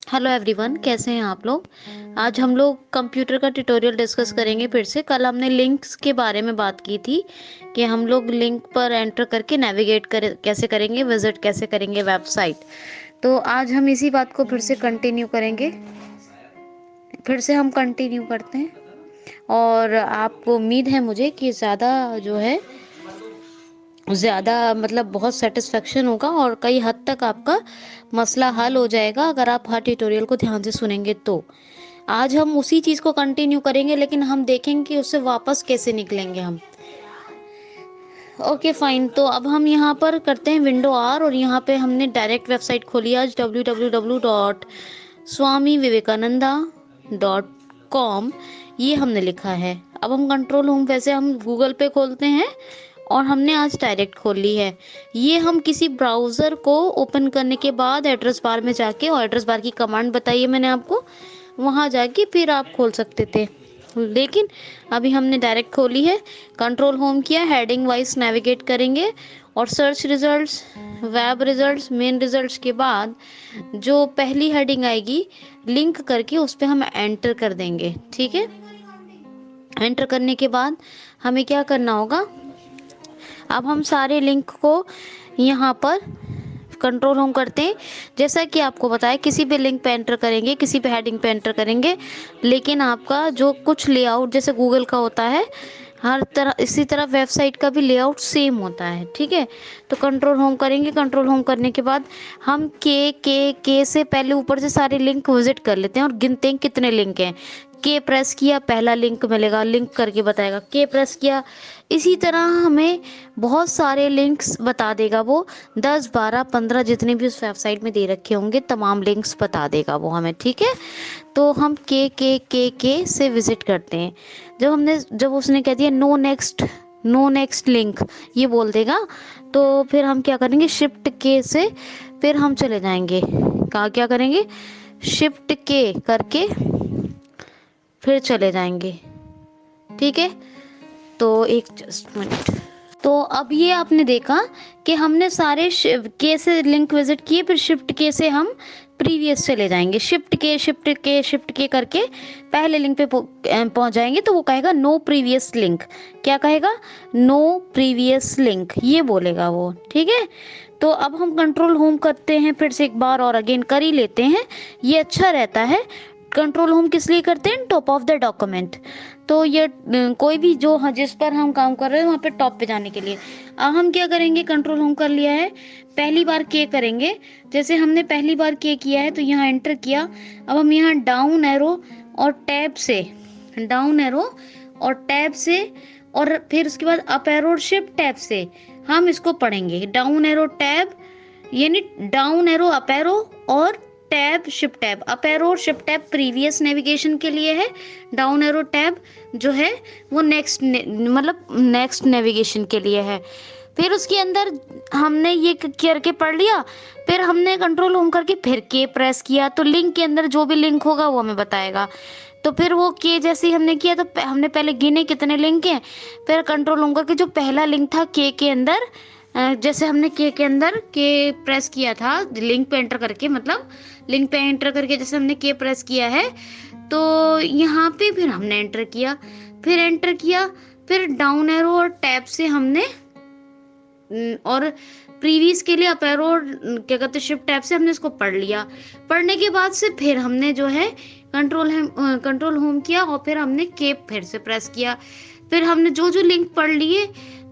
Hello everyone, कैसे हैं आप लोग। आज हम लोग कंप्यूटर का ट्यूटोरियल डिस्कस करेंगे फिर से। कल हमने लिंक्स के बारे में बात की थी कि हम लोग लिंक पर एंटर करके नेविगेट कैसे करेंगे, विजिट कैसे करेंगे वेबसाइट। तो आज हम इसी बात को फिर से कंटिन्यू करेंगे। फिर से हम कंटिन्यू करते हैं और आपको उम्मीद है मुझे कि ज़्यादा मतलब बहुत सेटिस्फेक्शन होगा और कई हद तक आपका मसला हल हो जाएगा अगर आप हर ट्यूटोरियल को ध्यान से सुनेंगे। तो आज हम उसी चीज़ को कंटिन्यू करेंगे, लेकिन हम देखेंगे कि उससे वापस कैसे निकलेंगे हम। ओके फाइन, तो अब हम यहाँ पर करते हैं विंडो आर और यहाँ पे हमने डायरेक्ट वेबसाइट खोली आज www.swamivivekananda.com, ये हमने लिखा है। अब हम कंट्रोल होम वैसे हम गूगल पे खोलते हैं और हमने आज डायरेक्ट खोल ली है। ये हम किसी ब्राउज़र को ओपन करने के बाद एड्रेस बार में जाके, और एड्रेस बार की कमांड बताइए मैंने आपको, वहाँ जाके फिर आप खोल सकते थे, लेकिन अभी हमने डायरेक्ट खोली है। कंट्रोल होम किया, हेडिंग वाइज नेविगेट करेंगे और search results, web results, main results के बाद जो पहली हेडिंग आएगी लिंक करके उस पर हम एंटर कर देंगे। ठीक है, एंटर करने के बाद हमें क्या करना होगा, अब हम सारे लिंक को यहाँ पर कंट्रोल होम करते हैं। जैसा कि आपको बताया, किसी भी लिंक पे एंटर करेंगे, किसी भी हेडिंग पे एंटर करेंगे, लेकिन आपका जो कुछ लेआउट जैसे गूगल का होता है हर तरह, इसी तरह वेबसाइट का भी लेआउट सेम होता है। ठीक है, तो कंट्रोल होम करेंगे। कंट्रोल होम करने के बाद हम के से पहले ऊपर से सारे लिंक विजिट कर लेते हैं और गिनते हैं कितने लिंक हैं। के प्रेस किया, पहला लिंक मिलेगा, लिंक करके बताएगा। के प्रेस किया, इसी तरह हमें बहुत सारे लिंक्स बता देगा वो, 10 12 15 जितने भी उस वेबसाइट में दे रखे होंगे तमाम लिंक्स बता देगा वो हमें। ठीक है, तो हम के से विजिट करते हैं। जब उसने कह दिया नो नेक्स्ट लिंक, ये बोल देगा, तो फिर हम क्या करेंगे, शिफ्ट के से फिर हम चले जाएंगे। कहाँ क्या करेंगे, शिफ्ट के करके फिर चले जाएंगे। ठीक है, तो एक जस्ट मिनट। तो अब ये आपने देखा कि हमने सारे के से लिंक विजिट किए, फिर शिफ्ट के से हम प्रीवियस चले जाएंगे। शिफ्ट के करके पहले लिंक पे पहुंच जाएंगे, तो वो कहेगा नो प्रीवियस लिंक। क्या कहेगा, नो प्रीवियस लिंक, ये बोलेगा वो। ठीक है, तो अब हम कंट्रोल होम करते हैं फिर से एक बार और अगेन कर ही लेते हैं, ये अच्छा रहता है। कंट्रोल होम किस लिए करते हैं, टॉप ऑफ द डॉक्यूमेंट। तो ये कोई भी जो जिस पर हम काम कर रहे हैं वहाँ पे टॉप पे जाने के लिए। अब हम क्या करेंगे, कंट्रोल होम कर लिया है, पहली बार के करेंगे। जैसे हमने पहली बार के किया है तो यहाँ एंटर किया। अब हम यहाँ डाउन एरो और टैब से, डाउन एरो और टैब से, और फिर उसके बाद अप एरो और शिफ्ट टैब से हम इसको पढ़ेंगे। डाउन एरो टैब, यानी डाउन एरो अप एरो और tab shift tab. Up arrow और शिफ्ट टैब प्रीवियस नेविगेशन के लिए है, डाउन एरो टैब जो है वो नेक्स्ट नेविगेशन के लिए है। फिर उसके अंदर हमने ये करके पढ़ लिया, फिर हमने कंट्रोल होम करके फिर के प्रेस किया, तो लिंक के अंदर जो भी लिंक होगा वो हमें बताएगा। तो फिर वो के जैसे ही हमने किया तो हमने पहले गिने कितने लिंक हैं, फिर कंट्रोल होम करके जो पहला लिंक था के अंदर, जैसे हमने के अंदर के प्रेस किया था लिंक पे एंटर करके, मतलब लिंक पे एंटर करके जैसे हमने के प्रेस किया है, तो यहाँ पे फिर हमने एंटर किया, फिर डाउन एरो और टैब से हमने, और प्रीवियस के लिए अप एरो और क्या कहते हैं शिफ्ट टैब से हमने इसको पढ़ लिया। पढ़ने के बाद से फिर हमने जो है कंट्रोल होम किया और फिर हमने के फिर से प्रेस किया। फिर हमने जो जो लिंक पढ़ लिए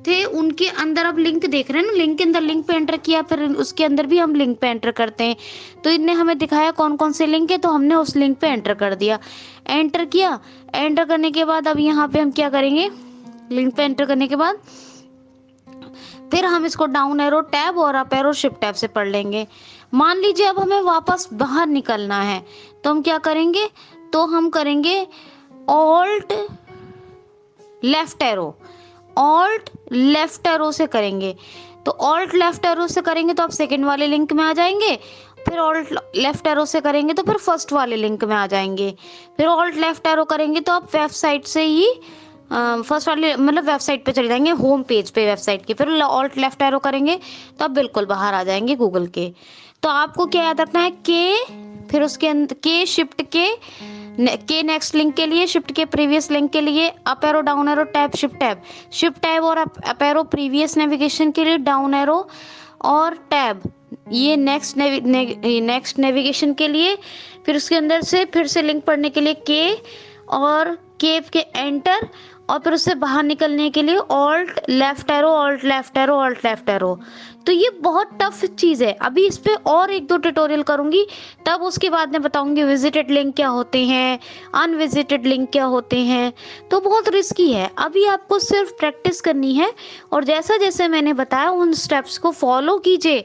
थे उनके अंदर, अब लिंक देख रहे हैं ना, लिंक के अंदर लिंक पे एंटर किया, फिर उसके अंदर भी हम लिंक पे एंटर करते हैं। तो इनने हमें दिखाया कौन कौन से लिंक है, तो हमने उस लिंक पे एंटर कर दिया। एंटर किया, एंटर करने के बाद अब यहाँ पे हम क्या करेंगे, लिंक पे एंटर करने के बाद फिर हम इसको डाउन एरो टैब और अप एरो शिफ्ट टैब से पढ़ लेंगे। मान लीजिए अब हमें वापस बाहर निकलना है, तो हम क्या करेंगे, तो हम करेंगे alt left arrow, alt left arrow से करेंगे। तो ऑल्ट लेफ्ट एरो से करेंगे तो आप सेकंड वाले लिंक में आ जाएंगे, फिर ऑल्ट लेफ्ट एरो से करेंगे तो फिर फर्स्ट वाले लिंक में आ जाएंगे, फिर ऑल्ट लेफ्ट एरो करेंगे तो आप वेबसाइट से ही फर्स्ट वाले मतलब वेबसाइट पे चले जाएंगे, होम पेज पे वेबसाइट के। फिर ऑल्ट लेफ्ट एरो करेंगे तो आप बिल्कुल बाहर आ जाएंगे गूगल के। तो आपको क्या याद रखना है, के फिर उसके अंदर के शिफ्ट के नेक्स्ट लिंक के लिए, शिफ्ट के प्रीवियस लिंक के लिए, up arrow down arrow tab shift tab और अप एरो प्रीवियस नेविगेशन के लिए, डाउन एरो और टैब ये नेक्स्ट नेविगेशन के लिए। फिर उसके अंदर से फिर से लिंक पढ़ने के लिए के और के के एंटर, और फिर उससे बाहर निकलने के लिए alt left arrow, alt left arrow, alt left arrow. तो ये बहुत टफ चीज़ है। अभी इस पे और एक दो ट्यूटोरियल करूंगी, तब उसके बाद मैं बताऊंगी विजिटेड लिंक क्या होते हैं, अनविजिटेड लिंक क्या होते हैं। तो बहुत रिस्की है, अभी आपको सिर्फ प्रैक्टिस करनी है और जैसा जैसे मैंने बताया उन स्टेप्स को फॉलो कीजिए।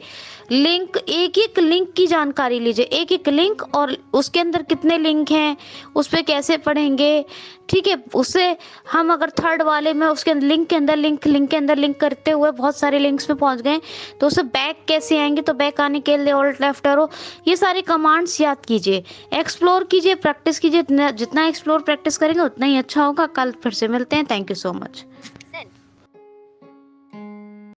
लिंक, एक एक लिंक की जानकारी लीजिए, एक एक लिंक और उसके अंदर कितने लिंक हैं, उस पर कैसे पढ़ेंगे, ठीक है। उससे हम अगर थर्ड वाले में उसके लिंक के अंदर लिंक करते हुए बहुत सारे लिंक्स में पहुंच गए तो उससे बैक कैसे आएंगे, तो बैक आने के लिए ऑल्ट लेफ्ट एरो, ये सारे कमांड्स याद कीजिए, एक्सप्लोर कीजिए, प्रैक्टिस कीजिए। जितना एक्सप्लोर प्रैक्टिस करेंगे उतना ही अच्छा होगा। कल फिर से मिलते हैं। Thank you so much.